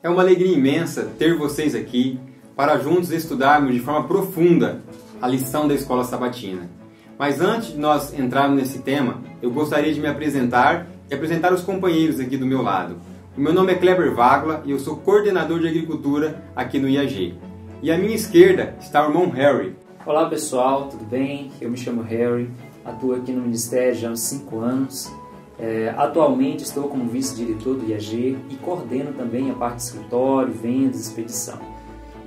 É uma alegria imensa ter vocês aqui para juntos estudarmos de forma profunda a lição da Escola Sabatina. Mas antes de nós entrarmos nesse tema, eu gostaria de me apresentar e apresentar os companheiros aqui do meu lado. O meu nome é Kleber Vagla e eu sou coordenador de agricultura aqui no IAG. E à minha esquerda está o irmão Harry. Olá pessoal, tudo bem? Eu me chamo Harry, atuo aqui no Ministério já há uns 5 anos. Atualmente estou como vice-diretor do IAG e coordeno também a parte de escritório, vendas, expedição.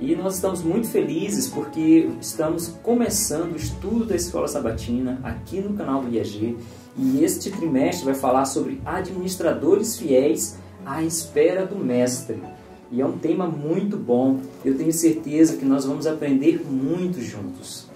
E nós estamos muito felizes porque estamos começando o estudo da Escola Sabatina aqui no canal do IAG. E este trimestre vai falar sobre administradores fiéis à espera do Mestre. E é um tema muito bom, eu tenho certeza que nós vamos aprender muito juntos.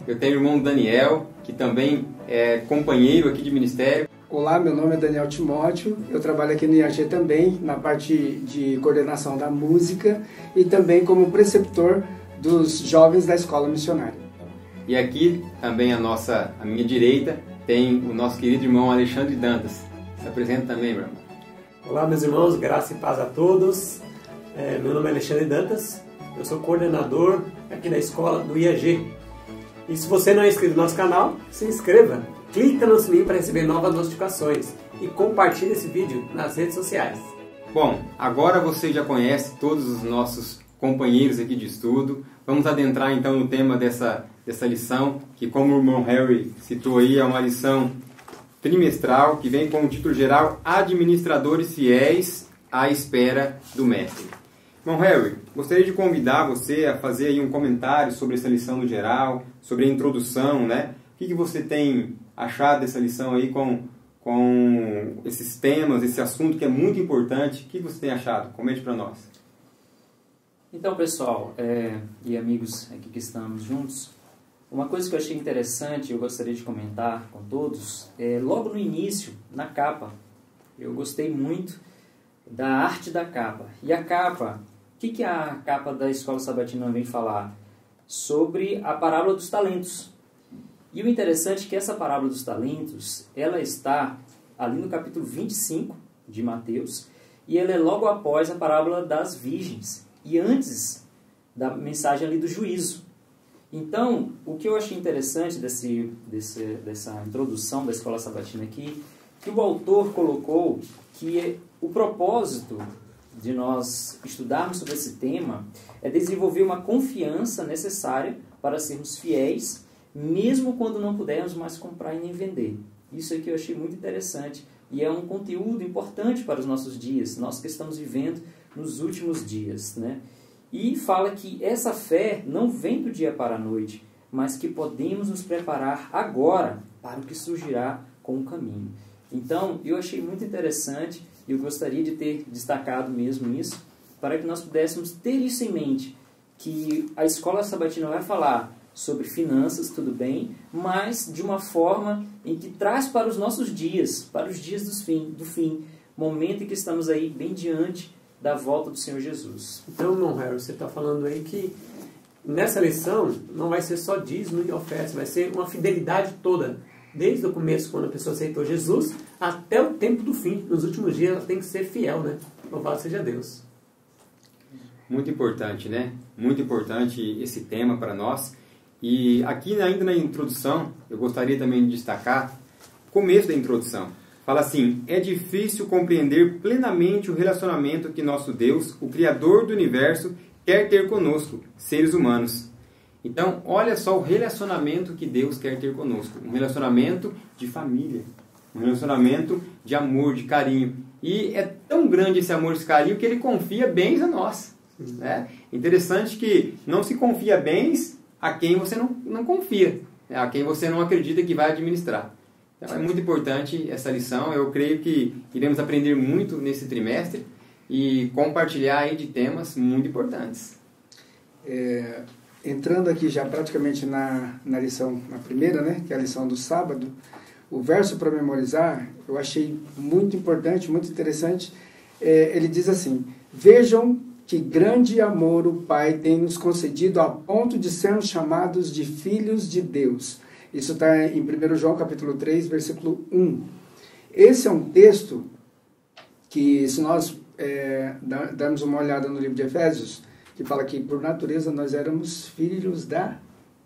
Eu tenho o irmão Daniel, que também é companheiro aqui de ministério. Olá, meu nome é Daniel Timóteo, eu trabalho aqui no IAG também, na parte de coordenação da música e também como preceptor dos jovens da escola missionária. E aqui também à minha direita tem o nosso querido irmão Alexandre Dantas. Se apresenta também, meu irmão. Olá, meus irmãos, graça e paz a todos. Meu nome é Alexandre Dantas, eu sou coordenador aqui da escola do IAG. E se você não é inscrito no nosso canal, se inscreva, clica no sininho para receber novas notificações e compartilhe esse vídeo nas redes sociais. Bom, agora você já conhece todos os nossos companheiros aqui de estudo. Vamos adentrar então no tema dessa lição, que como o irmão Harry citou aí, é uma lição trimestral que vem com o título geral Administradores Fiéis à Espera do Mestre. Irmão Harry, gostaria de convidar você a fazer aí um comentário sobre essa lição no geral, sobre a introdução, né? O que você tem achado dessa lição aí com esses temas, esse assunto que é muito importante? O que você tem achado? Comente para nós. Então, pessoal e amigos aqui que estamos juntos, uma coisa que eu achei interessante, eu gostaria de comentar com todos, logo no início, na capa, eu gostei muito da arte da capa. E a capa, o que a capa da Escola Sabatina vem falar? Sobre a parábola dos talentos. E o interessante é que essa parábola dos talentos, ela está ali no capítulo 25 de Mateus, e ela é logo após a parábola das virgens, e antes da mensagem ali do juízo. Então, o que eu achei interessante dessa introdução da Escola Sabatina aqui, que o autor colocou que o propósito de nós estudarmos sobre esse tema é desenvolver uma confiança necessária para sermos fiéis, mesmo quando não pudermos mais comprar e nem vender. Isso aqui eu achei muito interessante e é um conteúdo importante para os nossos dias, nós que estamos vivendo nos últimos dias, né? E fala que essa fé não vem do dia para a noite, mas que podemos nos preparar agora para o que surgirá com o caminho. Então, eu achei muito interessante e eu gostaria de ter destacado mesmo isso, para que nós pudéssemos ter isso em mente, que a Escola Sabatina vai falar sobre finanças, tudo bem, mas de uma forma em que traz para os nossos dias, para os dias do fim, momento em que estamos aí bem diante da volta do Senhor Jesus. Então, irmão Harry, você está falando aí que nessa lição não vai ser só dízimo e oferta, vai ser uma fidelidade toda. Desde o começo, quando a pessoa aceitou Jesus, até o tempo do fim. Nos últimos dias, ela tem que ser fiel, né? Louvado seja Deus. Muito importante, né? Muito importante esse tema para nós. E aqui, ainda na introdução, eu gostaria também de destacar o começo da introdução. Fala assim: é difícil compreender plenamente o relacionamento que nosso Deus, o Criador do Universo, quer ter conosco, seres humanos. Então, olha só o relacionamento que Deus quer ter conosco. Um relacionamento de família. Um relacionamento de amor, de carinho. E é tão grande esse amor, esse carinho, que Ele confia bens a nós. Né? Interessante que não se confia bens a quem você não confia. A quem você não acredita que vai administrar. Então, é muito importante essa lição. Eu creio que iremos aprender muito nesse trimestre e compartilhar aí de temas muito importantes. Entrando aqui já praticamente na lição, na primeira, né, que é a lição do sábado, o verso para memorizar, eu achei muito importante, muito interessante. Ele diz assim: vejam que grande amor o Pai tem nos concedido a ponto de sermos chamados de filhos de Deus. Isso está em 1 João capítulo 3, versículo 1. Esse é um texto que, se nós darmos uma olhada no livro de Efésios, que fala que por natureza nós éramos filhos da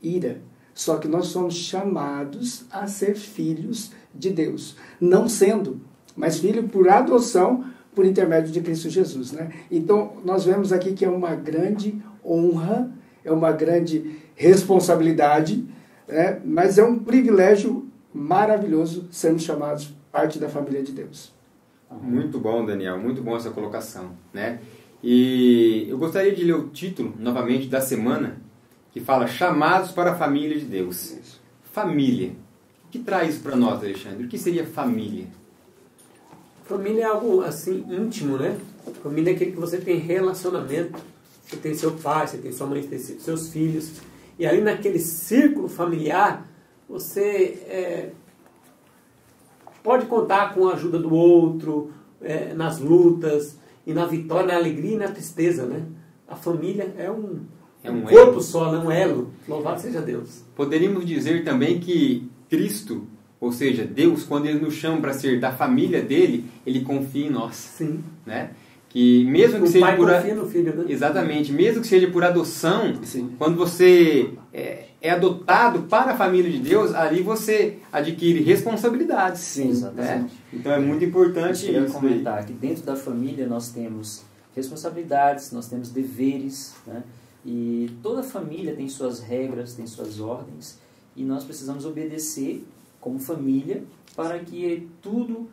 ira. Só que nós somos chamados a ser filhos de Deus. Não sendo, mas filho por adoção, por intermédio de Cristo Jesus, né? Então, nós vemos aqui que é uma grande honra, é uma grande responsabilidade, né? Mas é um privilégio maravilhoso sermos chamados parte da família de Deus. Muito bom, Daniel, muito bom essa colocação, né? E eu gostaria de ler o título, novamente, da semana, que fala Chamados para a Família de Deus. Isso. Família. O que traz isso para nós, Alexandre? O que seria família? Família é algo assim íntimo, né? Família é aquele que você tem relacionamento. Você tem seu pai, você tem sua mãe, você tem seus filhos. E ali naquele círculo familiar, você pode contar com a ajuda do outro, nas lutas, e na vitória, na alegria e na tristeza, né? A família é um corpo elo. só, não um elo. Louvado seja Deus. Poderíamos dizer também que Cristo, ou seja, Deus, quando Ele nos chama para ser da família dele, Ele confia em nós. Sim. Né? Que mesmo que O seja pai por confia no filho, né? Exatamente, mesmo que seja por adoção, Sim. quando você é adotado para a família de Deus, ali você adquire responsabilidades. Sim, Exatamente. Né? Então é muito importante Eu queria isso. comentar que dentro da família nós temos responsabilidades, nós temos deveres, né? E toda família tem suas regras, tem suas ordens, e nós precisamos obedecer como família para que tudo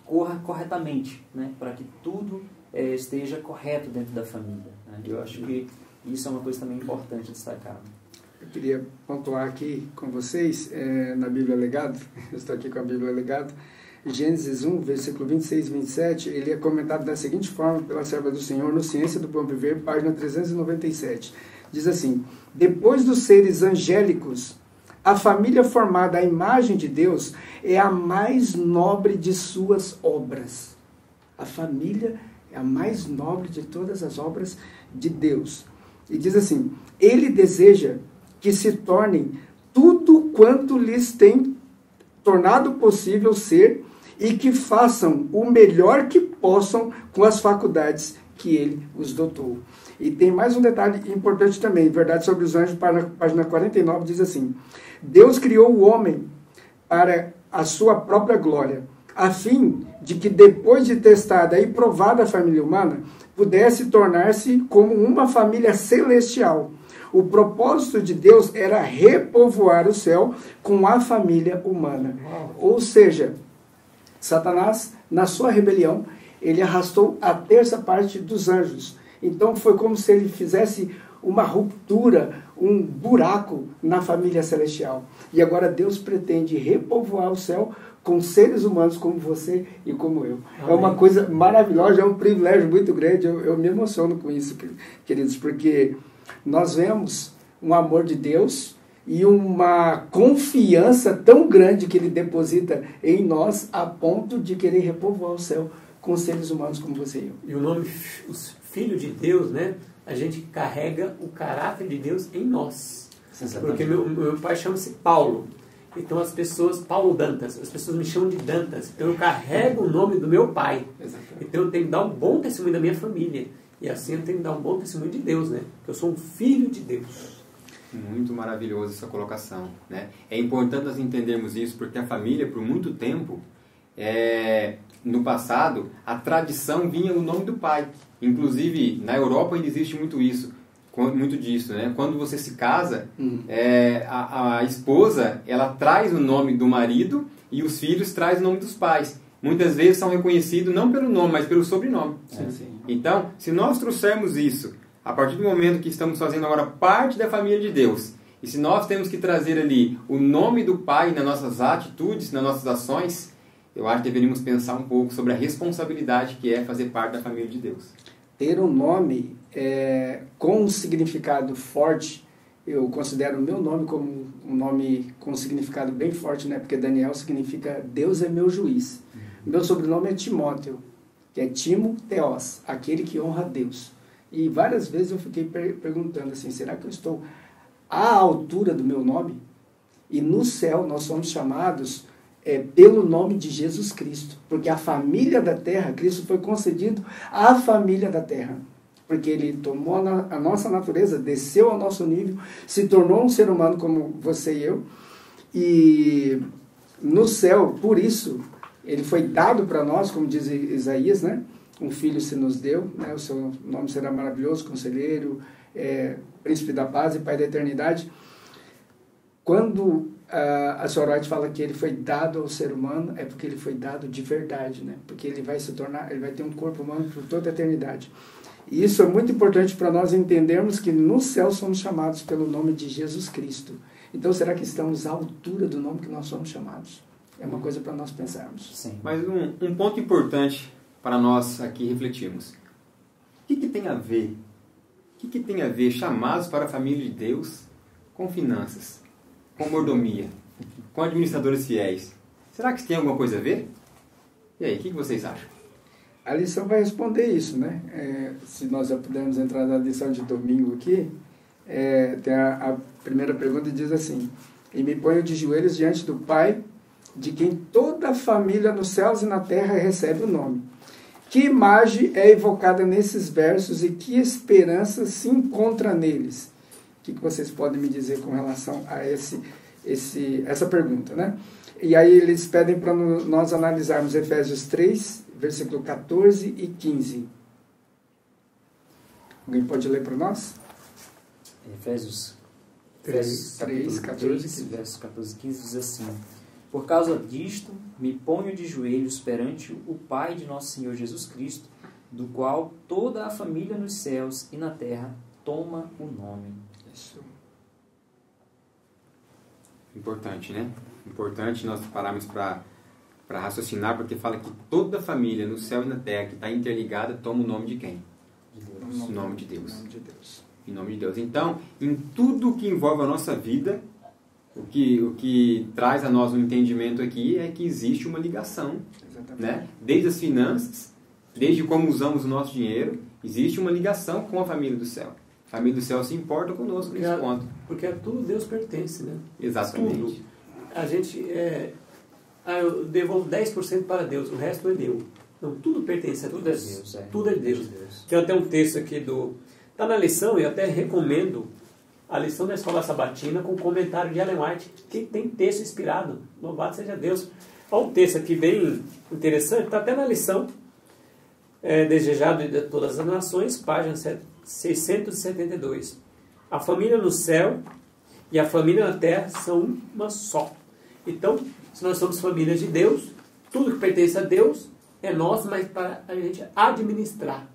corra corretamente, né? Para que tudo esteja correto dentro da família, né? Eu acho que isso é uma coisa também importante destacar. Eu queria pontuar aqui com vocês, na Bíblia Legado, eu estou aqui com a Bíblia Legado, Gênesis 1, versículo 26 e 27, ele é comentado da seguinte forma pela serva do Senhor no Ciência do Bom Viver, página 397. Diz assim: depois dos seres angélicos, a família formada à imagem de Deus é a mais nobre de suas obras. A família é a mais nobre de todas as obras de Deus. E diz assim: Ele deseja que se tornem tudo quanto lhes tem tornado possível ser e que façam o melhor que possam com as faculdades que Ele os dotou. E tem mais um detalhe importante também, Verdade sobre os Anjos, página 49, diz assim: Deus criou o homem para a sua própria glória, a fim de que depois de testada e provada a família humana, pudesse tornar-se como uma família celestial. O propósito de Deus era repovoar o céu com a família humana. Ou seja, Satanás, na sua rebelião, ele arrastou a terça parte dos anjos. Então foi como se ele fizesse uma ruptura, um buraco na família celestial. E agora Deus pretende repovoar o céu com seres humanos como você e como eu. Amém. É uma coisa maravilhosa, é um privilégio muito grande. Eu me emociono com isso, queridos, porque nós vemos um amor de Deus e uma confiança tão grande que Ele deposita em nós a ponto de querer repovoar o céu com seres humanos como você e eu. E o nome, os filhos de Deus, né? A gente carrega o caráter de Deus em nós. Porque meu pai chama-se Paulo. Então as pessoas, Paulo Dantas, as pessoas me chamam de Dantas. Então eu carrego o nome do meu pai. Exatamente. Então eu tenho que dar um bom testemunho da minha família. E assim eu tenho que dar um bom testemunho de Deus, né? Porque eu sou um filho de Deus. Muito maravilhosa essa colocação, né? É importante nós entendermos isso, porque a família, por muito tempo, no passado, a tradição vinha no nome do pai. Inclusive, na Europa ainda existe muito disso, né? Quando você se casa, a esposa, ela traz o nome do marido e os filhos trazem o nome dos pais. Muitas vezes são reconhecidos não pelo nome, mas pelo sobrenome. Sim. Então, se nós trouxermos isso, a partir do momento que estamos fazendo agora parte da família de Deus, e se nós temos que trazer ali o nome do Pai nas nossas atitudes, nas nossas ações, eu acho que deveríamos pensar um pouco sobre a responsabilidade que é fazer parte da família de Deus. Ter um nome com um significado forte, eu considero o meu nome como um nome com um significado bem forte, né? Porque Daniel significa Deus é meu juiz. Meu sobrenome é Timóteo, que é Timo Theos, aquele que honra a Deus. E várias vezes eu fiquei perguntando assim, será que eu estou à altura do meu nome? E no céu nós somos chamados pelo nome de Jesus Cristo. Porque a família da terra, Cristo foi concedido à família da terra. Porque ele tomou a nossa natureza, desceu ao nosso nível, se tornou um ser humano como você e eu. E no céu, por isso, ele foi dado para nós, como diz Isaías, né? Um filho se nos deu, né? O seu nome será maravilhoso, conselheiro, príncipe da paz e pai da eternidade. Quando a Sorority fala que ele foi dado ao ser humano, é porque ele foi dado de verdade, né? Porque ele vai ter um corpo humano por toda a eternidade. E isso é muito importante para nós entendermos que no céu somos chamados pelo nome de Jesus Cristo. Então, será que estamos à altura do nome que nós somos chamados? É uma coisa para nós pensarmos. Sim. Mas um ponto importante para nós aqui refletirmos. O que tem a ver? O que tem a ver chamados para a família de Deus com finanças, com mordomia, com administradores fiéis? Será que isso tem alguma coisa a ver? E aí, o que vocês acham? A lição vai responder isso, né? Se nós já pudermos entrar na lição de domingo aqui, tem a primeira pergunta diz assim: e me ponho de joelhos diante do Pai, de quem toda a família nos céus e na terra recebe o nome. Que imagem é evocada nesses versos e que esperança se encontra neles? O que vocês podem me dizer com relação a essa pergunta, né? E aí eles pedem para nós analisarmos Efésios 3, versículo 14 e 15. Alguém pode ler para nós? Efésios 3, 14 e 15. Versos 14 e 15 diz assim: por causa disto, me ponho de joelhos perante o Pai de nosso Senhor Jesus Cristo, do qual toda a família nos céus e na terra toma o nome. Isso. Importante, né? Importante nós pararmos para raciocinar, porque fala que toda a família no céu e na terra que está interligada toma o nome de quem? De Deus. O nome de Deus. Em nome de Deus. Em nome de Deus. Então, em tudo que envolve a nossa vida, o que traz a nós um entendimento aqui é que existe uma ligação, né? Desde as finanças, desde como usamos o nosso dinheiro, existe uma ligação com a família do céu. A família do céu se importa conosco nesse ponto. Porque tudo Deus pertence, né? Exatamente. Tudo. A gente eu devolvo 10% para Deus, o resto é meu. Não, tudo pertence a Deus. Tudo é Deus. Tudo é Deus. Tem até um texto aqui está na lição, e eu até recomendo a lição da Escola Sabatina com o comentário de Ellen White, que tem texto inspirado. Louvado seja Deus. Olha um texto aqui bem interessante, está até na lição, Desejado de todas as nações, página 672. A família no céu e a família na terra são uma só. Então, se nós somos família de Deus, tudo que pertence a Deus é nosso, mas para a gente administrar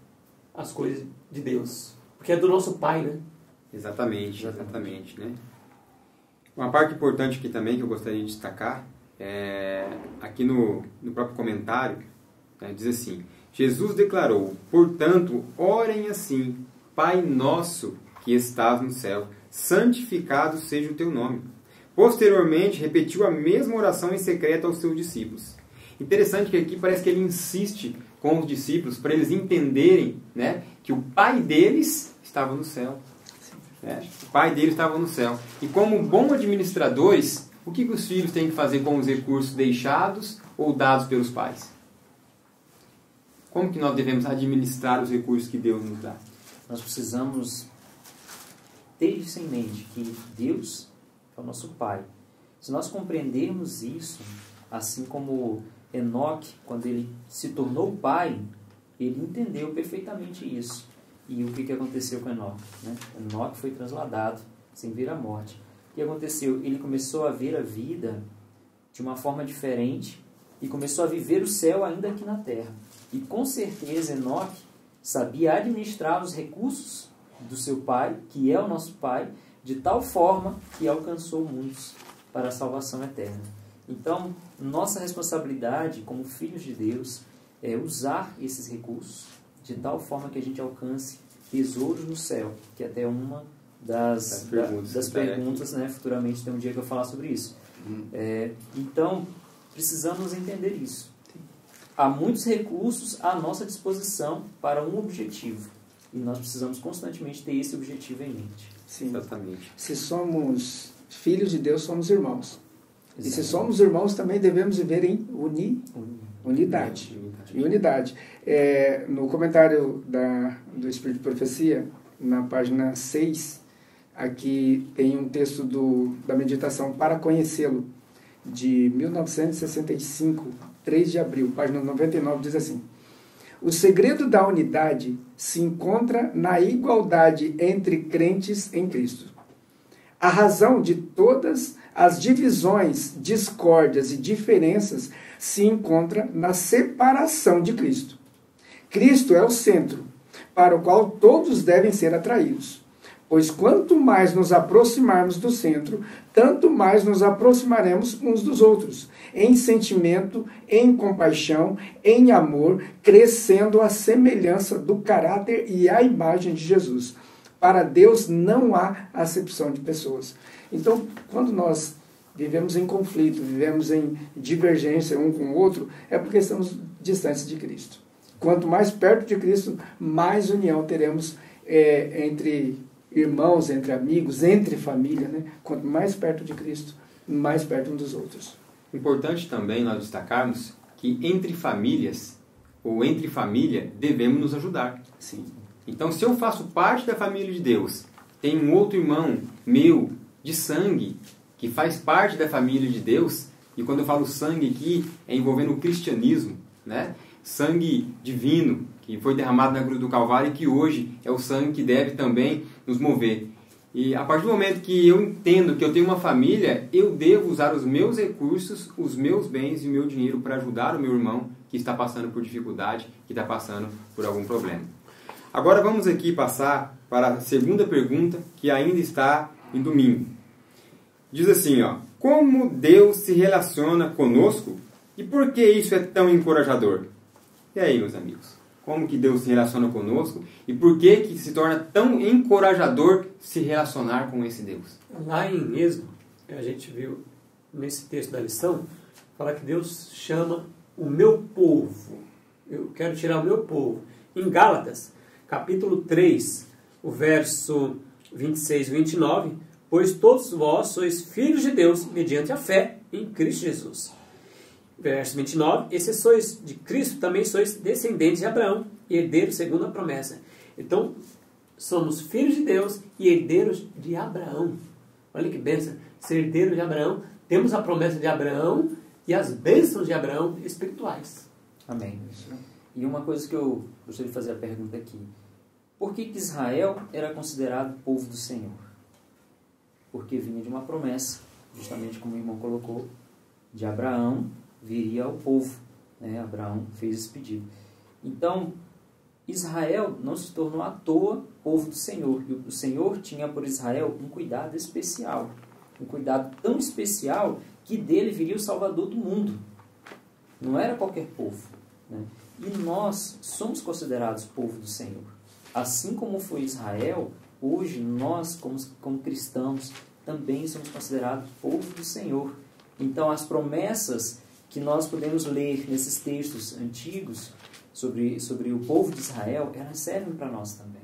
as coisas de Deus. Porque é do nosso Pai, né? Exatamente, né? Uma parte importante aqui também que eu gostaria de destacar, aqui no próprio comentário, né, diz assim: Jesus declarou, portanto, orem assim, Pai nosso que estás no céu, santificado seja o teu nome. Posteriormente, repetiu a mesma oração em secreto aos seus discípulos. Interessante que aqui parece que ele insiste com os discípulos para eles entenderem, né, que o Pai deles estava no céu. O Pai deles estava no céu. E como bons administradores, o que os filhos têm que fazer com os recursos deixados ou dados pelos pais? Como que nós devemos administrar os recursos que Deus nos dá? Nós precisamos ter isso em mente, que Deus é o nosso Pai. Se nós compreendermos isso, assim como Enoque, quando ele se tornou pai, ele entendeu perfeitamente isso. E o que aconteceu com Enoque? Né? Enoque foi transladado, sem vir à morte. O que aconteceu? Ele começou a ver a vida de uma forma diferente e começou a viver o céu ainda aqui na terra. E com certeza Enoque sabia administrar os recursos do seu pai, que é o nosso pai, de tal forma que alcançou muitos para a salvação eterna. Então, nossa responsabilidade como filhos de Deus é usar esses recursos de tal forma que a gente alcance tesouros no céu, que é até uma das perguntas, né? Futuramente tem um dia que eu vou falar sobre isso. Então, precisamos entender isso. Há muitos recursos à nossa disposição para um objetivo. E nós precisamos constantemente ter esse objetivo em mente. Sim. Exatamente. Se somos filhos de Deus, somos irmãos. E se somos irmãos, também devemos viver em unidade. Em unidade. No comentário do Espírito de Profecia, na página 6, aqui tem um texto da meditação Para Conhecê-lo, de 1965, 3 de abril, página 99, diz assim: o segredo da unidade se encontra na igualdade entre crentes em Cristo. A razão de todas as divisões, discórdias e diferenças se encontra na separação de Cristo. Cristo é o centro, para o qual todos devem ser atraídos. Pois quanto mais nos aproximarmos do centro, tanto mais nos aproximaremos uns dos outros, em sentimento, em compaixão, em amor, crescendo à semelhança do caráter e à imagem de Jesus. Para Deus não há acepção de pessoas. Então, quando nós vivemos em conflito, vivemos em divergência um com o outro, é porque estamos distantes de Cristo. Quanto mais perto de Cristo, mais união teremos entre irmãos, entre amigos, entre família, né? Quanto mais perto de Cristo, mais perto uns dos outros. Importante também nós destacarmos que entre famílias, ou entre família, devemos nos ajudar. Sim. Então, se eu faço parte da família de Deus, tem um outro irmão meu, de sangue, que faz parte da família de Deus, e quando eu falo sangue aqui, é envolvendo o cristianismo, né? Sangue divino, que foi derramado na cruz do Calvário e que hoje é o sangue que deve também nos mover. E a partir do momento que eu entendo que eu tenho uma família, eu devo usar os meus recursos, os meus bens e o meu dinheiro para ajudar o meu irmão que está passando por dificuldade, que está passando por algum problema. Agora vamos aqui passar para a segunda pergunta, que ainda está em domingo. Diz assim, como Deus se relaciona conosco e por que isso é tão encorajador? E aí, meus amigos? Como que Deus se relaciona conosco e por que se torna tão encorajador se relacionar com esse Deus? Lá em Êxodo, a gente viu nesse texto da lição, fala que Deus chama o meu povo. Eu quero tirar o meu povo. Em Gálatas, capítulo 3, o verso 26 e 29, pois todos vós sois filhos de Deus mediante a fé em Cristo Jesus. Verso 29, e se sois de Cristo, também sois descendentes de Abraão, e herdeiros segundo a promessa. Então, somos filhos de Deus e herdeiros de Abraão. Olha que bênção, ser herdeiro de Abraão. Temos a promessa de Abraão e as bênçãos de Abraão espirituais. Amém. E uma coisa que eu gostaria de fazer a pergunta aqui. Por que Israel era considerado povo do Senhor? Porque vinha de uma promessa, justamente como o irmão colocou, de Abraão viria ao povo. Abraão fez esse pedido. Então, Israel não se tornou à toa povo do Senhor. E o Senhor tinha por Israel um cuidado especial. Um cuidado tão especial que dele viria o Salvador do mundo. Não era qualquer povo. E nós somos considerados povo do Senhor. Assim como foi Israel, hoje nós, como cristãos, também somos considerados povo do Senhor. Então, as promessas que nós podemos ler nesses textos antigos sobre o povo de Israel, elas servem para nós também.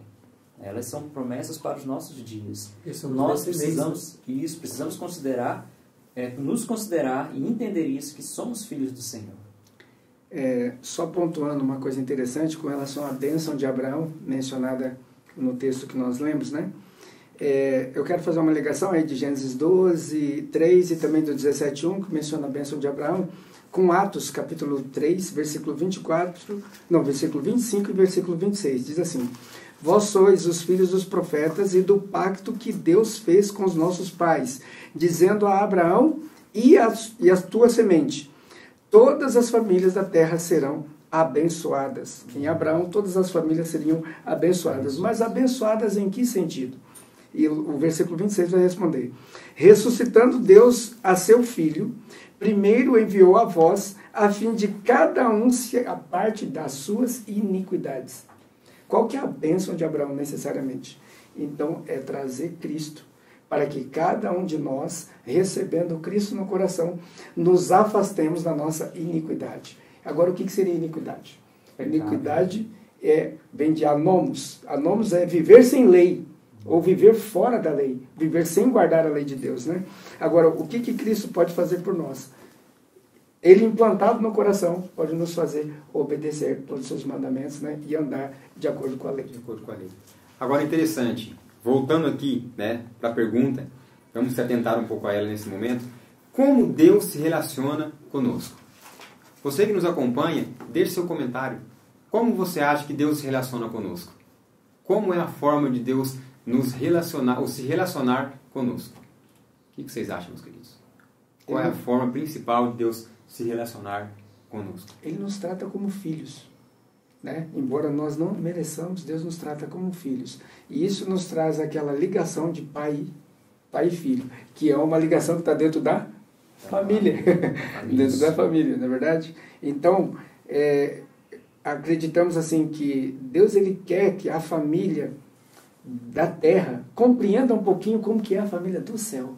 Elas são promessas para os nossos dias. Nós precisamos considerar, nos considerar e entender isso, que somos filhos do Senhor. Só pontuando uma coisa interessante com relação à bênção de Abraão, mencionada no texto que nós lemos, né? Eu quero fazer uma ligação aí de Gênesis 12, 3 e também do 17:1, que menciona a bênção de Abraão, com Atos, capítulo 3, versículo 25 e versículo 26. Diz assim: vós sois os filhos dos profetas e do pacto que Deus fez com os nossos pais, dizendo a Abraão e a tua semente, todas as famílias da terra serão abençoadas. Em Abraão, todas as famílias seriam abençoadas. Mas abençoadas em que sentido? E o versículo 26 vai responder: ressuscitando Deus a seu Filho, primeiro enviou a vós, a fim de cada um se aparte das suas iniquidades. Qual que é a bênção de Abraão necessariamente? Então, é trazer Cristo, para que cada um de nós, recebendo Cristo no coração, nos afastemos da nossa iniquidade. Agora, o que seria iniquidade? Iniquidade vem de anomos. Anomos é viver sem lei, ou viver fora da lei, viver sem guardar a lei de Deus, né? Agora, o que Cristo pode fazer por nós? Ele implantado no coração pode nos fazer obedecer todos os seus mandamentos, né? E andar de acordo com a lei. De acordo com a lei. Agora, interessante, voltando aqui, né, para a pergunta, vamos se atentar um pouco a ela nesse momento. Como Deus se relaciona conosco? Você que nos acompanha, deixe seu comentário. Como você acha que Deus se relaciona conosco? Como é a forma de Deus nos relacionar, ou se relacionar conosco? O que vocês acham, meus queridos? Qual é a forma principal de Deus se relacionar conosco? Ele nos trata como filhos, né? Embora nós não mereçamos, Deus nos trata como filhos. E isso nos traz aquela ligação de pai e filho, que é uma ligação que está dentro da família. Dentro da família, não é verdade? Então, acreditamos assim que Deus ele quer que a família da terra compreenda um pouquinho como que é a família do céu.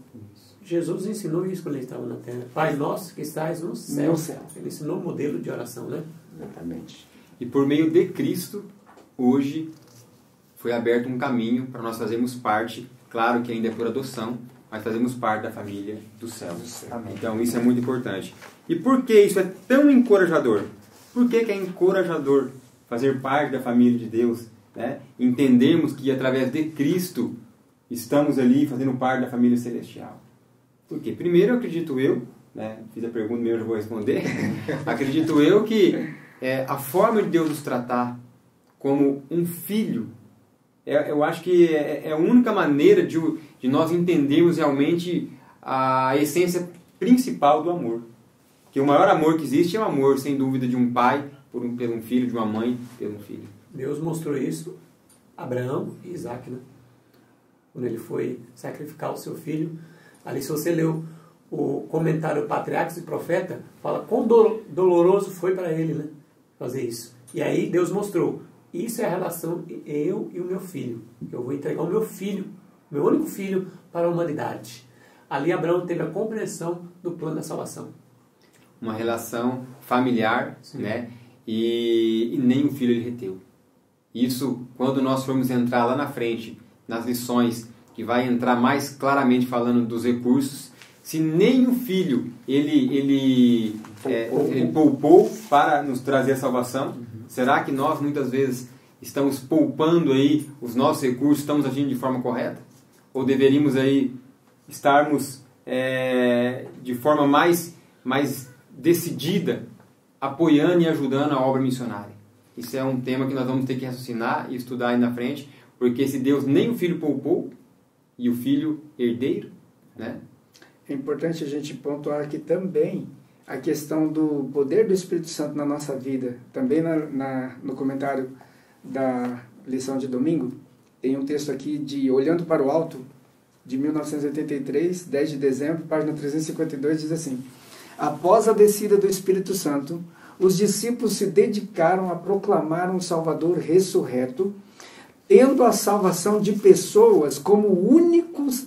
Jesus ensinou isso quando ele estava na terra. Pai nosso que estás no céu. No céu. Ele ensinou o modelo de oração, né? Exatamente. E por meio de Cristo, hoje, foi aberto um caminho para nós fazermos parte, claro que ainda é por adoção, mas fazemos parte da família do céu. Então isso é muito importante. E por que isso é tão encorajador? Por que é encorajador fazer parte da família de Deus? Né? Entendemos que através de Cristo estamos ali fazendo parte da família celestial. Por quê? Primeiro, acredito eu, né? Fiz a pergunta mesmo, já vou responder. Acredito eu que a forma de Deus nos tratar como um filho, eu acho que é a única maneira de nós entendermos realmente a essência principal do amor. Que o maior amor que existe é o amor, sem dúvida, de um pai por um filho, de uma mãe pelo filho. Deus mostrou isso a Abraão e Isaac, né? Quando ele foi sacrificar o seu filho. Ali, se você leu o comentário Patriarcas e Profeta, fala quão doloroso foi para ele, né, fazer isso. E aí Deus mostrou, isso é a relação eu e o meu filho. Eu vou entregar o meu filho, meu único filho, para a humanidade. Ali Abraão teve a compreensão do plano da salvação. Uma relação familiar, né? E nem o filho ele reteu. Isso, quando nós formos entrar lá na frente, nas lições, que vai entrar mais claramente falando dos recursos, se nem o filho ele poupou para nos trazer a salvação, será que nós muitas vezes estamos poupando aí os nossos recursos, estamos agindo de forma correta? Ou deveríamos aí estarmos de forma mais decidida, apoiando e ajudando a obra missionária? Isso é um tema que nós vamos ter que raciocinar e estudar aí na frente, porque se Deus nem o filho poupou, e o filho herdeiro, né? É importante a gente pontuar aqui também a questão do poder do Espírito Santo na nossa vida. Também no comentário da lição de domingo, tem um texto aqui de Olhando para o Alto, de 1983, 10 de dezembro, página 352, diz assim: após a descida do Espírito Santo, os discípulos se dedicaram a proclamar um Salvador ressurreto, tendo a salvação de pessoas como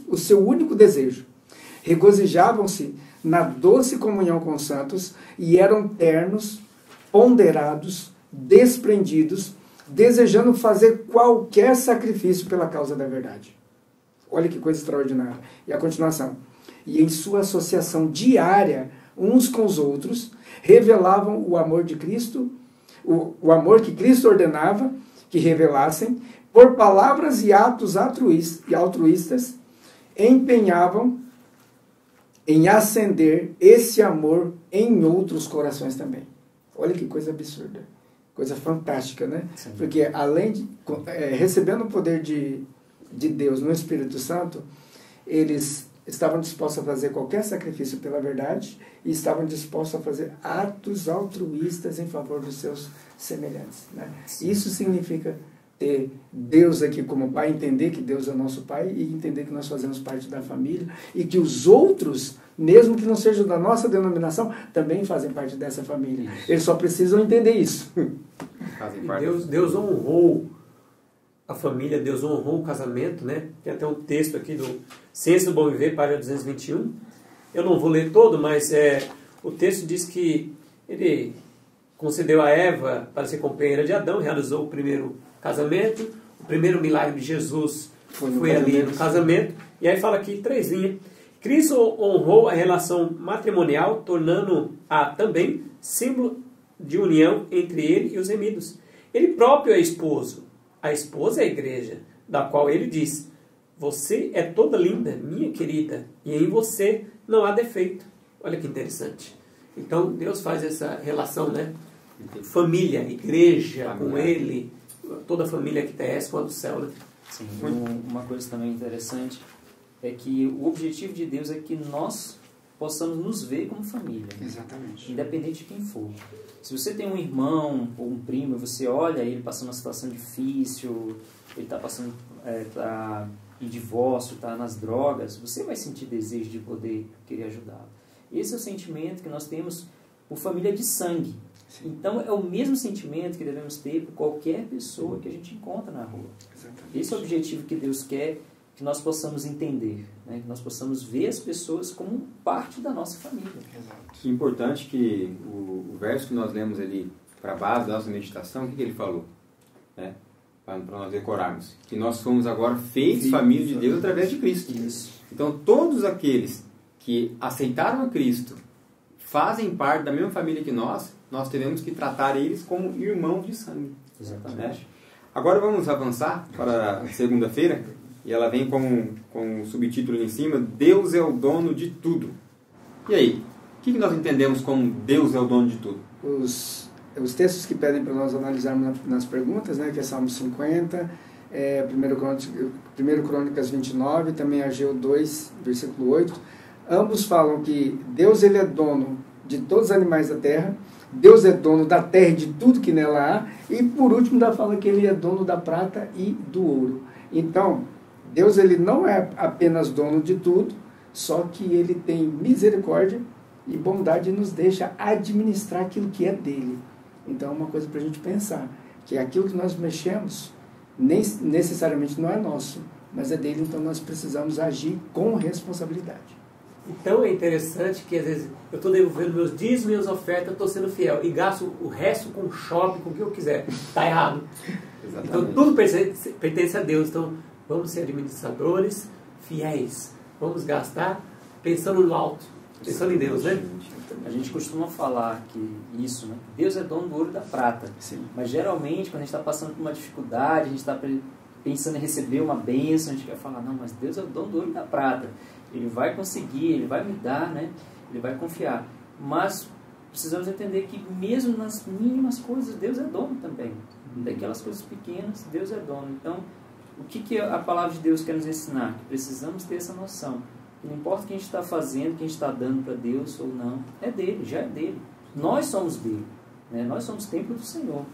o seu único desejo. Regozijavam-se na doce comunhão com os santos e eram ternos, ponderados, desprendidos, desejando fazer qualquer sacrifício pela causa da verdade. Olha que coisa extraordinária. E a continuação. E em sua associação diária uns com os outros, revelavam o amor de Cristo, o amor que Cristo ordenava que revelassem, por palavras e atos altruístas, empenhavam em acender esse amor em outros corações também. Olha que coisa absurda, coisa fantástica, né? Sim. Porque além de recebendo o poder de Deus no Espírito Santo, eles estavam dispostos a fazer qualquer sacrifício pela verdade e estavam dispostos a fazer atos altruístas em favor dos seus semelhantes, né? Isso significa ter Deus aqui como Pai, entender que Deus é o nosso Pai e entender que nós fazemos parte da família e que os outros, mesmo que não sejam da nossa denominação, também fazem parte dessa família. Isso. Eles só precisam entender isso. Deus honrou a família, Deus honrou o casamento, né? Tem até um texto aqui do Ciência do Bom Viver, página 221. Eu não vou ler todo, mas o texto diz que ele concedeu a Eva para ser companheira de Adão, realizou o primeiro casamento. O primeiro milagre de Jesus Foi ali no casamento. E aí fala aqui 3 linhas. Cristo honrou a relação matrimonial, tornando-a também símbolo de união entre ele e os remidos. Ele próprio é esposo. A esposa é a igreja, da qual ele diz: você é toda linda, minha querida, e em você não há defeito. Olha que interessante. Então, Deus faz essa relação, né? Família, igreja, com ele, toda a família que terrestre com a do céu, né? Sim, uma coisa também interessante é que o objetivo de Deus é que nós possamos nos ver como família. Exatamente. Independente de quem for. Se você tem um irmão ou um primo e você olha ele passando uma situação difícil, ele está passando tá em divórcio, está nas drogas, você vai sentir desejo de poder querer ajudá-lo. Esse é o sentimento que nós temos por família de sangue. Sim. Então é o mesmo sentimento que devemos ter por qualquer pessoa que a gente encontra na rua. Exatamente. Esse é o objetivo que Deus quer que nós possamos entender, né? Que nós possamos ver as pessoas como parte da nossa família. Exato. Importante que o verso que nós lemos ali para a base da nossa meditação, o que ele falou? Né? Para nós decorarmos. Que nós somos agora feitos família de Deus através de Cristo. Isso. Então todos aqueles que aceitaram a Cristo, fazem parte da mesma família que nós devemos que tratar eles como irmãos de sangue. Exatamente. Né? Agora vamos avançar para a segunda-feira, e ela vem com um subtítulo em cima: Deus é o dono de tudo. E aí, o que nós entendemos como Deus é o dono de tudo? Os textos que pedem para nós analisarmos nas perguntas, né, que é Salmo 50, 1 Crônicas 29, também Ageu 2, versículo 8, ambos falam que Deus ele é dono de todos os animais da terra, Deus é dono da terra e de tudo que nela há, e por último fala que ele é dono da prata e do ouro. Então, Deus ele não é apenas dono de tudo, só que ele tem misericórdia e bondade e nos deixa administrar aquilo que é dele. Então, é uma coisa para a gente pensar, que aquilo que nós mexemos, nem necessariamente não é nosso, mas é dele, então nós precisamos agir com responsabilidade. Então é interessante que às vezes eu estou devolvendo meus dízimos, minhas ofertas, estou sendo fiel e gasto o resto com shopping, com o que eu quiser. Está errado. Exatamente. Então tudo pertence a Deus. Então vamos ser administradores fiéis. Vamos gastar pensando no alto, pensando em Deus, né? A gente costuma falar que isso, né? Deus é dono do ouro e da prata. Sim. Mas geralmente quando a gente está passando por uma dificuldade, a gente está pensando em receber uma bênção, a gente quer falar: não, mas Deus é o dono do ouro e da prata. Ele vai conseguir, ele vai me dar, né? Ele vai confiar. Mas precisamos entender que mesmo nas mínimas coisas, Deus é dono também. Daquelas coisas pequenas, Deus é dono. Então, o que a palavra de Deus quer nos ensinar? Que precisamos ter essa noção. Que não importa o que a gente está fazendo, o que a gente está dando para Deus ou não, é dele, já é dele. Nós somos dele. Né? Nós somos templo do Senhor.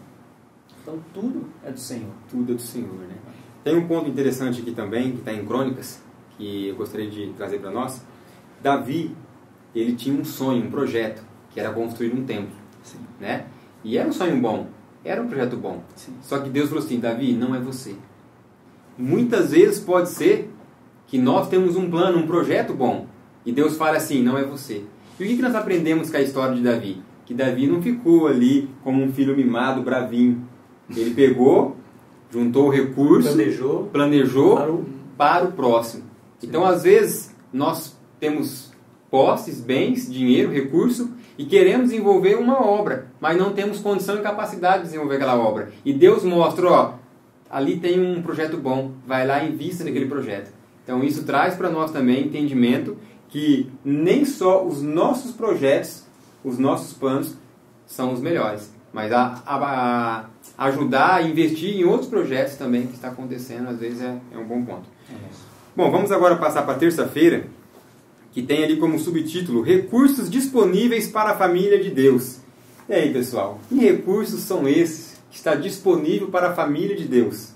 Então, tudo é do Senhor. Tudo é do Senhor, né? Tem um ponto interessante aqui também, que está em Crônicas, que eu gostaria de trazer para nós. Davi, ele tinha um sonho, um projeto, que era construir um templo. Sim. Né? E era um sonho bom, era um projeto bom. Sim. Só que Deus falou assim: Davi, não é você. Muitas vezes pode ser que nós temos um plano, um projeto bom, e Deus fala assim: não é você. E o que nós aprendemos com a história de Davi? Que Davi não ficou ali como um filho mimado, bravinho. Ele pegou, juntou o recurso, planejou para o próximo. Então, às vezes, nós temos posses, bens, dinheiro, recurso, e queremos desenvolver uma obra, mas não temos condição e capacidade de desenvolver aquela obra. E Deus mostra: ó, ali tem um projeto bom, vai lá e invista naquele projeto. Então, isso traz para nós também entendimento que nem só os nossos projetos, os nossos planos são os melhores, mas ajudar a investir em outros projetos também que está acontecendo, às vezes é um bom ponto. Bom, vamos agora passar para terça-feira, que tem ali como subtítulo: Recursos disponíveis para a família de Deus. E aí, pessoal, que recursos são esses que está disponível para a família de Deus?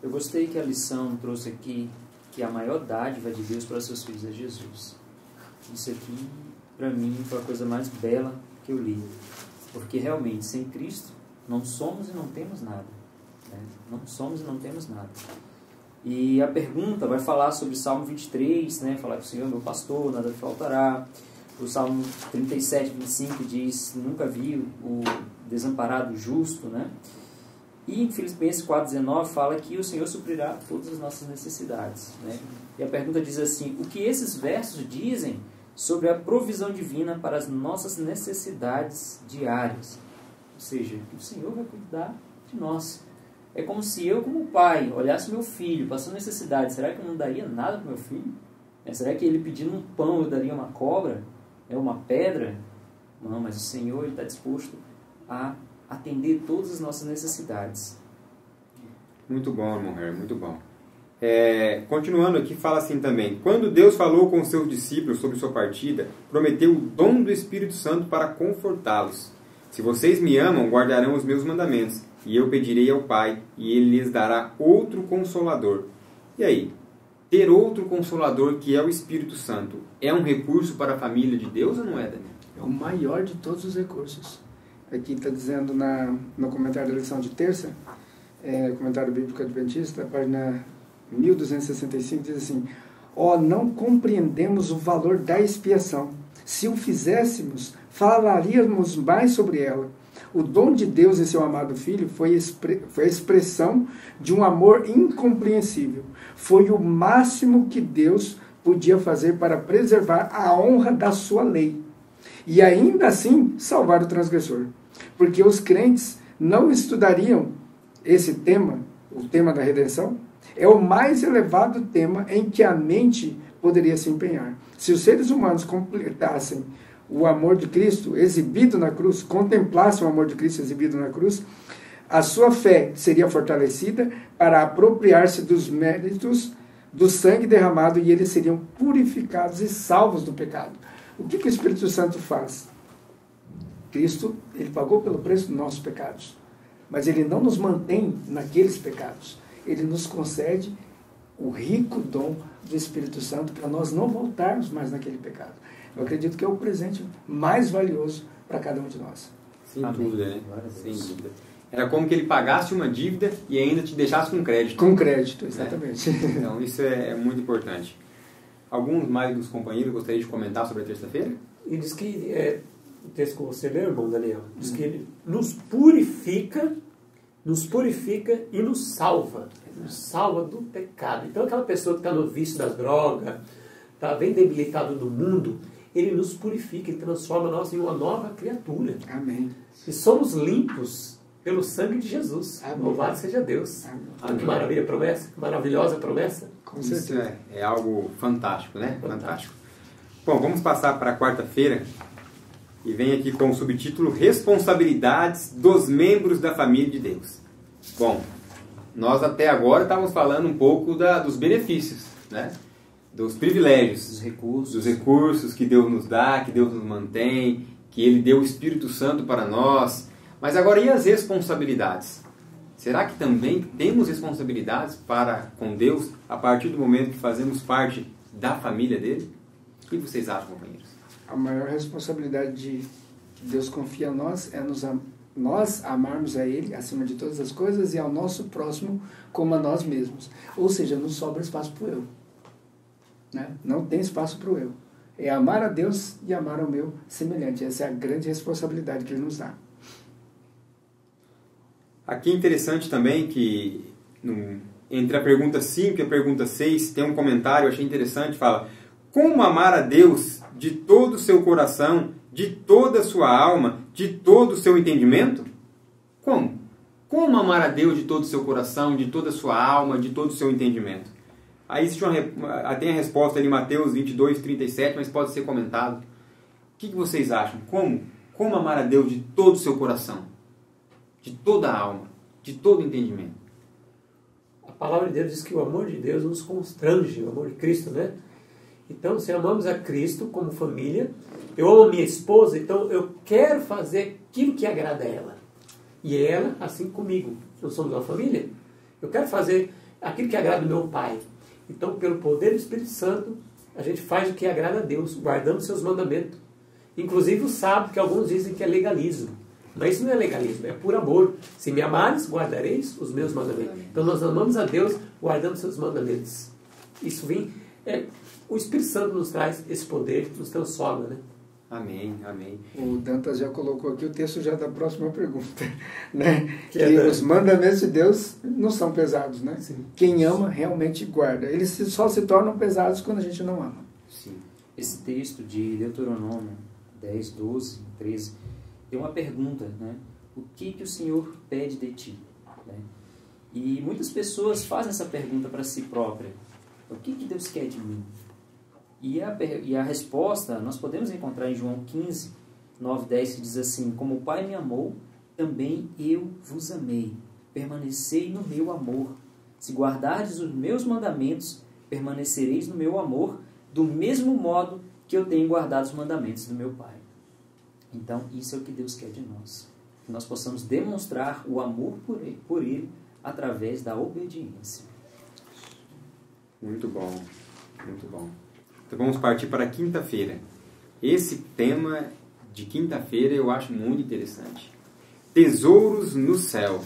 Eu gostei que a lição trouxe aqui que a maior dádiva de Deus para seus filhos é Jesus. Isso aqui, para mim, foi a coisa mais bela que eu li. Porque realmente, sem Cristo, não somos e não temos nada. Né? Não somos e não temos nada. E a pergunta vai falar sobre o Salmo 23, né? Falar que o Senhor é meu pastor, nada me faltará. O Salmo 37, 25 diz: nunca vi o desamparado justo, né? E em Filipenses 4,19 fala que o Senhor suprirá todas as nossas necessidades. Né? E a pergunta diz assim, o que esses versos dizem sobre a provisão divina para as nossas necessidades diárias? Ou seja, que o Senhor vai cuidar de nós. É como se eu, como pai, olhasse meu filho passando necessidade. Será que eu não daria nada para meu filho? Será que ele pedindo um pão eu daria uma cobra? Uma pedra? Não, mas o Senhor está disposto a atender todas as nossas necessidades. Muito bom, irmão Harry, muito bom. Continuando aqui, fala assim também. Quando Deus falou com os seus discípulos sobre sua partida, prometeu o dom do Espírito Santo para confortá-los. Se vocês me amam, guardarão os meus mandamentos, e eu pedirei ao Pai, e Ele lhes dará outro Consolador. E aí? Ter outro Consolador, que é o Espírito Santo, é um recurso para a família de Deus ou não é, Daniel? É o maior de todos os recursos. Aqui está dizendo no comentário da lição de terça, comentário bíblico adventista, página 1265, diz assim: não compreendemos o valor da expiação. Se o fizéssemos, falaríamos mais sobre ela. O dom de Deus em seu amado Filho foi a expressão de um amor incompreensível. Foi o máximo que Deus podia fazer para preservar a honra da sua lei. E ainda assim, salvar o transgressor. Porque os crentes não estudariam esse tema, o tema da redenção. É o mais elevado tema em que a mente poderia se empenhar. Se os seres humanos completassem o amor de Cristo exibido na cruz, contemplassem o amor de Cristo exibido na cruz, a sua fé seria fortalecida para apropriar-se dos méritos do sangue derramado e eles seriam purificados e salvos do pecado. O que o Espírito Santo faz? Cristo, ele pagou pelo preço dos nossos pecados, mas ele não nos mantém naqueles pecados. Ele nos concede o rico dom do Espírito Santo para nós não voltarmos mais naquele pecado. Eu acredito que é o presente mais valioso para cada um de nós. Sem dúvida, né? Sem dúvida. Era como que ele pagasse uma dívida e ainda te deixasse com crédito. Com crédito, exatamente. Então, isso é muito importante. Alguns mais dos companheiros gostariam de comentar sobre a terça-feira? E diz que, o texto que você leu, irmão Daniel, diz que ele nos purifica e nos salva do pecado. Então aquela pessoa que está no vício das drogas, está bem debilitado do mundo, ele nos purifica e transforma nós em uma nova criatura. Amém. E somos limpos pelo sangue de Jesus. Amém. Louvado seja Deus. Amém. Que maravilha promessa, que maravilhosa promessa. Com Isso certeza. é algo fantástico, né? Fantástico. Bom, vamos passar para a quarta-feira e vem aqui com o subtítulo Responsabilidades dos membros da família de Deus. Bom, nós até agora estávamos falando um pouco dos benefícios, né? Dos privilégios, dos recursos que Deus nos dá, que Deus nos mantém, que Ele deu o Espírito Santo para nós. Mas agora, e as responsabilidades? Será que também temos responsabilidades para com Deus a partir do momento que fazemos parte da família dele? O que vocês acham, companheiros? A maior responsabilidade que Deus confia a nós é nós amarmos a Ele acima de todas as coisas e ao nosso próximo como a nós mesmos. Ou seja, não sobra espaço para o eu. Né? Não tem espaço para o eu. É amar a Deus e amar ao meu semelhante. Essa é a grande responsabilidade que Ele nos dá. Aqui é interessante também que entre a pergunta 5 e a pergunta 6 tem um comentário, eu achei interessante, fala: como amar a Deus de todo o seu coração, de toda a sua alma, de todo o seu entendimento? Como? Como amar a Deus de todo o seu coração, de toda a sua alma, de todo o seu entendimento? Aí tem a resposta ali em Mateus 22, 37, mas pode ser comentado. O que vocês acham? Como amar a Deus de todo o seu coração, de toda a alma, de todo o entendimento? A palavra de Deus diz que o amor de Deus nos constrange, o amor de Cristo, né? Então, se amamos a Cristo como família, eu amo a minha esposa, então eu quero fazer aquilo que agrada a ela. E ela, assim comigo. Nós somos uma família. Eu quero fazer aquilo que agrada o meu pai. Então, pelo poder do Espírito Santo, a gente faz o que agrada a Deus, guardando seus mandamentos. Inclusive o sábado, que alguns dizem que é legalismo. Mas isso não é legalismo, é por amor. Se me amares, guardareis os meus mandamentos. Então nós amamos a Deus guardando seus mandamentos. Isso vem... o Espírito Santo nos traz esse poder, nos transforma, né? Amém, amém. O Dantas já colocou aqui o texto já da próxima pergunta, né? Que os mandamentos de Deus não são pesados, né? Sim. Quem ama realmente guarda. Eles só se tornam pesados quando a gente não ama. Sim. Esse texto de Deuteronômio 10, 12, 13, tem uma pergunta, né? O que o Senhor pede de ti? Né? E muitas pessoas fazem essa pergunta para si própria. O que Deus quer de mim? E a resposta nós podemos encontrar em João 15, 9, 10, que diz assim: como o Pai me amou, também eu vos amei. Permanecei no meu amor. Se guardardes os meus mandamentos, permanecereis no meu amor, do mesmo modo que eu tenho guardado os mandamentos do meu Pai. Então, isso é o que Deus quer de nós. Que nós possamos demonstrar o amor por Ele através da obediência. Muito bom, muito bom. Então vamos partir para a quinta-feira. Esse tema de quinta-feira eu acho muito interessante. Tesouros no céu.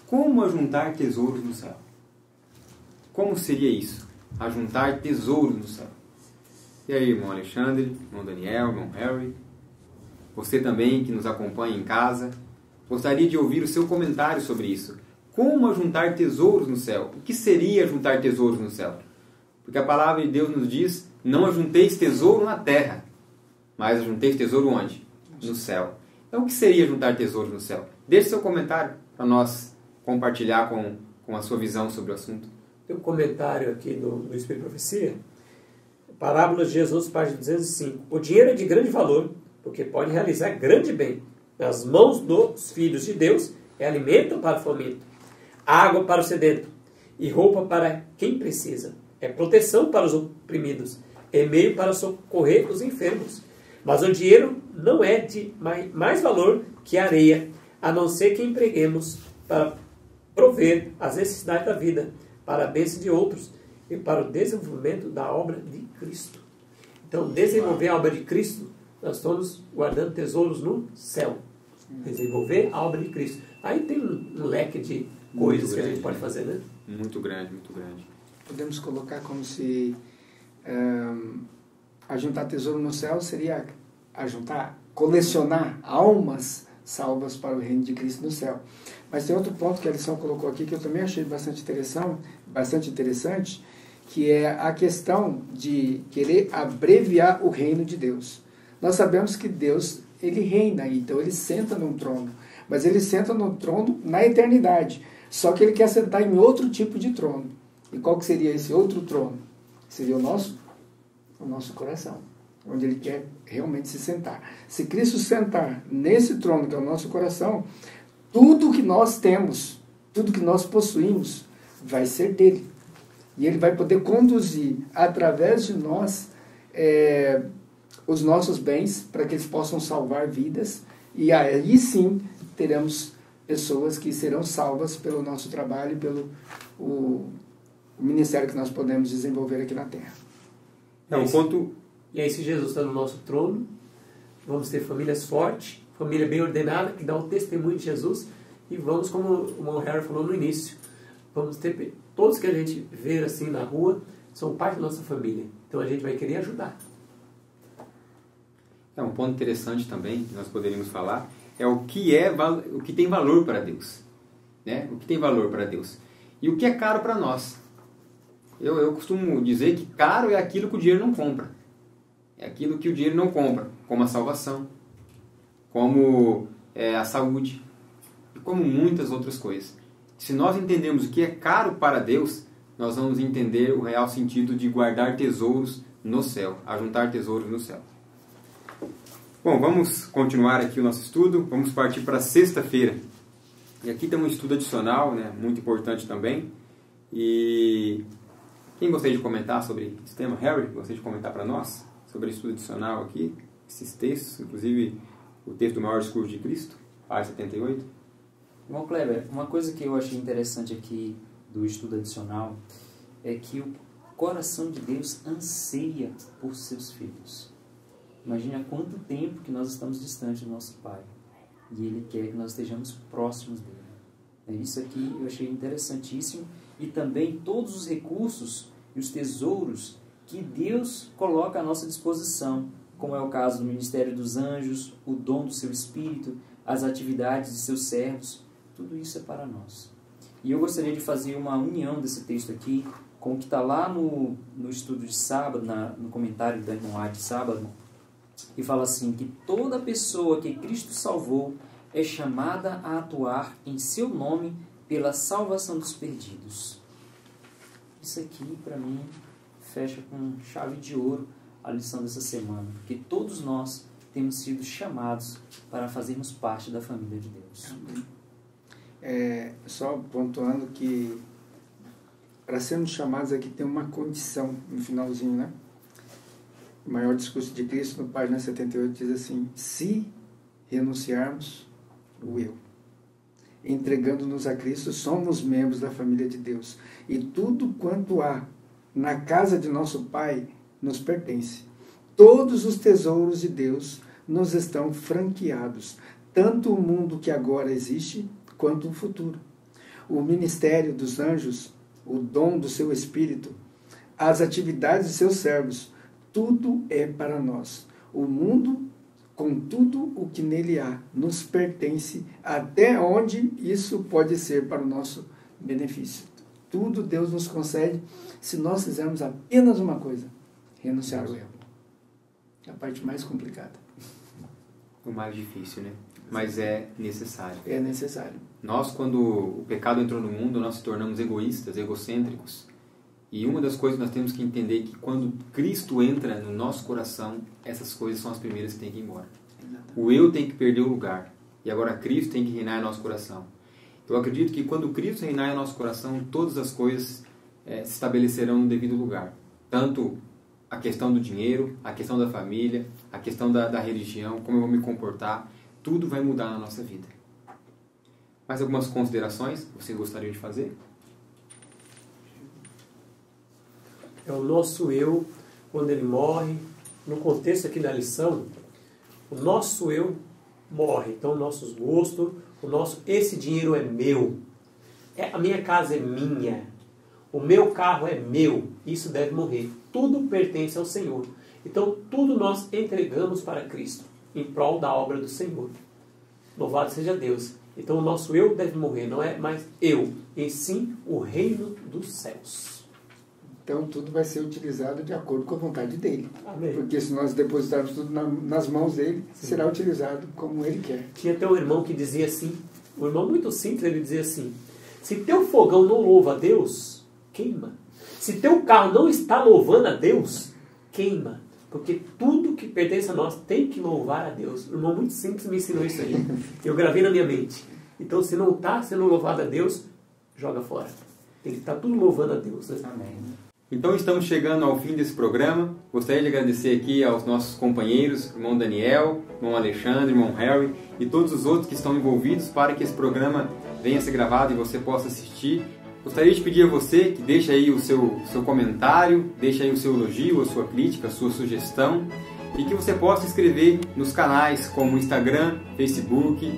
Como ajuntar tesouros no céu? Como seria isso? Ajuntar tesouros no céu. E aí, irmão Alexandre, irmão Daniel, irmão Harry, você também que nos acompanha em casa, gostaria de ouvir o seu comentário sobre isso. Como ajuntar tesouros no céu? O que seria ajuntar tesouros no céu? Porque a palavra de Deus nos diz: não ajunteis tesouro na terra, mas ajunteis tesouro onde? No céu. Então, o que seria juntar tesouros no céu? Deixe seu comentário para nós compartilhar com a sua visão sobre o assunto. Tem um comentário aqui do Espírito de Profecia. Parábola de Jesus, página 205. O dinheiro é de grande valor, porque pode realizar grande bem. Nas mãos dos filhos de Deus é alimento para o faminto, água para o sedento e roupa para quem precisa. É proteção para os oprimidos, é meio para socorrer os enfermos. Mas o dinheiro não é de mais valor que a areia, a não ser que empreguemos para prover as necessidades da vida, para a bênção de outros e para o desenvolvimento da obra de Cristo. Então, desenvolver a obra de Cristo, nós estamos guardando tesouros no céu. Desenvolver a obra de Cristo. Aí tem um leque de coisas que a gente pode fazer, né? Muito grande, muito grande. Podemos colocar como se ajuntar tesouro no céu seria colecionar almas salvas para o reino de Cristo no céu. Mas tem outro ponto que a lição colocou aqui que eu também achei bastante interessante, que é a questão de querer abreviar o reino de Deus. Nós sabemos que Deus, ele reina, então ele senta num trono, mas ele senta no trono na eternidade, só que ele quer sentar em outro tipo de trono. E qual que seria esse outro trono? Seria o nosso coração, onde ele quer realmente se sentar. Se Cristo sentar nesse trono que é o nosso coração, tudo que nós temos, tudo que nós possuímos, vai ser dele. E ele vai poder conduzir através de nós os nossos bens para que eles possam salvar vidas. E aí sim teremos pessoas que serão salvas pelo nosso trabalho e pelo o ministério que nós podemos desenvolver aqui na Terra. E aí, se Jesus está no nosso trono, vamos ter famílias fortes, família bem ordenada, que dá o testemunho de Jesus, e vamos, como o irmão Harry falou no início, vamos ter todos que a gente vê assim na rua, são parte da nossa família. Então a gente vai querer ajudar. Um ponto interessante também que nós poderíamos falar é o que tem valor para Deus, né? O que tem valor para Deus e o que é caro para nós. Eu costumo dizer que caro é aquilo que o dinheiro não compra. É aquilo que o dinheiro não compra, como a salvação, como a saúde e como muitas outras coisas. Se nós entendemos o que é caro para Deus, nós vamos entender o real sentido de guardar tesouros no céu, ajuntar tesouros no céu. Bom, vamos continuar aqui o nosso estudo, vamos partir para sexta-feira. E aqui tem um estudo adicional, né, muito importante também. E quem gostaria de comentar sobre esse tema? Harry, gostaria de comentar para nós sobre o estudo adicional aqui, esses textos, inclusive o texto do maior discurso de Cristo, página 78. Irmão Kleber, uma coisa que eu achei interessante aqui do estudo adicional é que o coração de Deus anseia por seus filhos. Imagine há quanto tempo que nós estamos distantes do nosso Pai. E Ele quer que nós estejamos próximos dele. Isso aqui eu achei interessantíssimo. E também todos os recursos e os tesouros que Deus coloca à nossa disposição como é o caso do ministério dos anjos, o dom do seu Espírito, as atividades de seus servos, tudo isso é para nós. E eu gostaria de fazer uma união desse texto aqui com o que está lá no estudo de sábado, no comentário da irmã de sábado, que fala assim, que toda pessoa que Cristo salvou é chamada a atuar em seu nome pela salvação dos perdidos. Isso aqui, para mim, fecha com chave de ouro a lição dessa semana, porque todos nós temos sido chamados para fazermos parte da família de Deus. Só pontuando que para sermos chamados aqui tem uma condição no finalzinho, né? O maior discurso de Cristo, no página 78, diz assim: se renunciarmos o eu, entregando-nos a Cristo, somos membros da família de Deus. E tudo quanto há na casa de nosso Pai nos pertence. Todos os tesouros de Deus nos estão franqueados, tanto o mundo que agora existe, quanto o futuro. O ministério dos anjos, o dom do seu Espírito, as atividades de seus servos, tudo é para nós. O mundo, com tudo o que nele há, nos pertence, até onde isso pode ser para o nosso benefício. Tudo Deus nos concede se nós fizermos apenas uma coisa: renunciar ao eu. É a parte mais complicada. O mais difícil, né? Mas é necessário. É necessário. Nós, quando o pecado entrou no mundo, nós nos tornamos egoístas, egocêntricos. E uma das coisas que nós temos que entender é que quando Cristo entra no nosso coração, essas coisas são as primeiras que têm que ir embora. Exatamente. O eu tem que perder o lugar. E agora Cristo tem que reinar em nosso coração. Eu acredito que quando Cristo reinar em nosso coração, todas as coisas se estabelecerão no devido lugar. Tanto a questão do dinheiro, a questão da família, a questão da religião, como eu vou me comportar, tudo vai mudar na nossa vida. Mais algumas considerações que vocês gostariam de fazer? É o nosso eu, quando ele morre, no contexto aqui da lição, o nosso eu morre. Então, nossos gostos, esse dinheiro é meu. A minha casa é minha. O meu carro é meu. Isso deve morrer. Tudo pertence ao Senhor. Então, tudo nós entregamos para Cristo, em prol da obra do Senhor. Louvado seja Deus. Então, o nosso eu deve morrer. Não é mais eu, e sim o reino dos céus. Então, tudo vai ser utilizado de acordo com a vontade dele. Amém. Porque se nós depositarmos tudo nas mãos dele, sim, será utilizado como ele quer. Tinha até um irmão que dizia assim, um irmão muito simples, ele dizia assim: se teu fogão não louva a Deus, queima. Se teu carro não está louvando a Deus, queima. Porque tudo que pertence a nós tem que louvar a Deus. Um irmão muito simples me ensinou isso aí. Eu gravei na minha mente. Então, se não está sendo louvado a Deus, joga fora. Tem que estar tudo louvando a Deus. Né? Amém. Então estamos chegando ao fim desse programa. Gostaria de agradecer aqui aos nossos companheiros, irmão Daniel, irmão Alexandre, irmão Harry e todos os outros que estão envolvidos para que esse programa venha a ser gravado e você possa assistir. Gostaria de pedir a você que deixe aí o seu comentário, deixe aí o seu elogio, a sua crítica, a sua sugestão e que você possa escrever nos canais como Instagram, Facebook,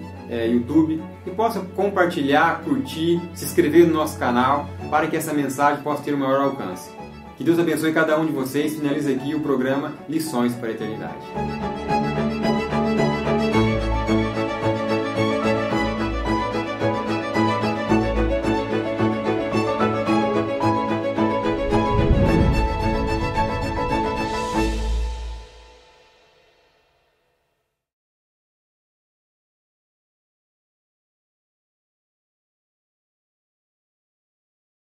YouTube e possa compartilhar, curtir, se inscrever no nosso canal para que essa mensagem possa ter o maior alcance. Que Deus abençoe cada um de vocês. Finaliza aqui o programa Lições para a Eternidade.